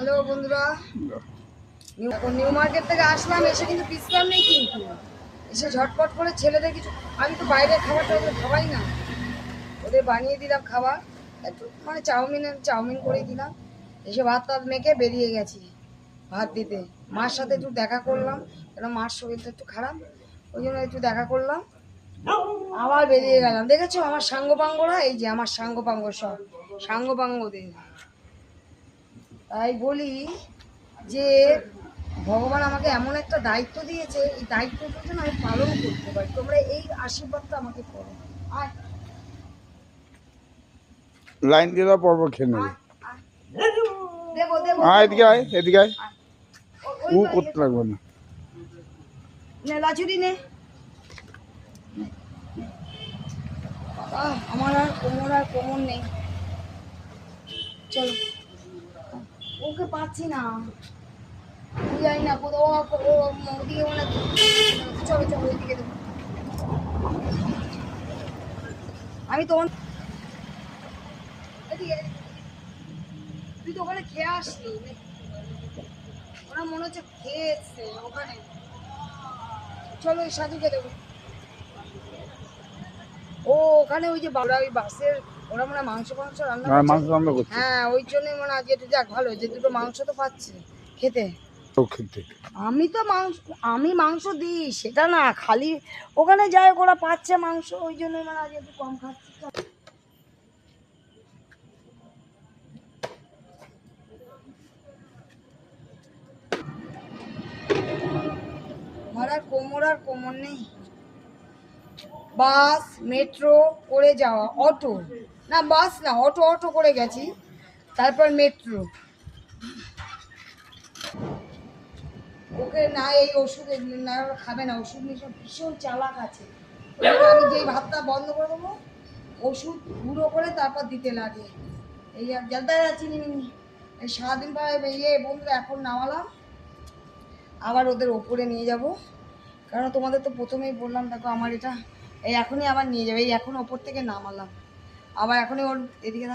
Hello বন্ধুরা, এখন new market থেকে আসলাম, এসে কিন্তু বিশ্রাম নেই, কিন্তু এসে ঝটপট করে ছেলেদের কিছু, আমি তো বাইরের খাবারটা ওদের খাওয়াই না, ওদের বানিয়ে দিলাম খাবার একটু, মানে চাউমিন করে দিলাম। এসে ভাত টাত মেখে বেরিয়ে গেছি ভাত দিতে। মার সাথে একটু দেখা করলাম, কেন মার শরীরটা একটু খারাপ, ওই জন্য একটু দেখা করলাম, আবার বেরিয়ে গেলাম। দেখেছো আমার সাঙ্গপাঙ্গরা, এই যে আমার সাঙ্গপাঙ্গ, সব সাঙ্গপাঙ্গদের। তাই বলি যে ভগবান আমাকে এমন একটা দায়িত্ব দিয়েছে, এই দায়িত্বটা যেন আমি পালন করতে পারি। তোমরা এই আশীর্বাদটা আমাকে করো। আয় লাইন দিয়ে দাও, পর্ব খেয়ে নেবে। দেবো দেবো, এদিকে আয়, এদিকে আয়। ও করতে লাগবে না। নে লাচুরি নে। আমার আর কোমর নেই, চলো। ওকে পাচ্ছি না, যাই না কোথাও, ওদিকে মনে, চলো চলো ওইদিকে দেবো। আমি তোমার এদিকে, তুই তো ওখানে খেয়ে আসলি, ওরা মনে হচ্ছে খেয়ে এসছে ওখানে। চলো ওই সাধুকে দেবো। ও ওখানে ওই যে বাবরা, ওই বাসের, ওরা মনে হয় মাংস রান্না করছে। হ্যাঁ ওই জন্যই মনে হয় আজকে, যাক ভালো যে দুটো মাংস তো পাচ্ছে খেতে। আমি মাংস দিই, সেটা না, খালি ওখানে যায় ওরা পাচ্ছে মাংস, ওই জন্য মানে আজকে একটু কম খাচ্ছি। আমার আর কোমর নেই। বাস মেট্রো করে যাওয়া, অটো না, বাস না, অটো করে গেছি, তারপর মেট্রো। ওকে না, এই ওষুধ না, ওরা খাবে না ওষুধ নিয়ে, সব ভীষণ চালাক আছে। আমি যেই ভাতটা বন্ধ করে দেবো, ওষুধ গুঁড়ো করে তারপর দিতে লাগে। এই আর জলদা চিনি মিনি, এই সারাদিন পরে বন্ধুরা এখন নামালাম, আবার ওদের ওপরে নিয়ে যাব। কারণ তোমাদের তো প্রথমেই বললাম, দেখো আমার এটা এই এখনই আবার নিয়ে যাবে, এই এখন ওপর থেকে নামালাম, আবার এখনই ওর এদিকে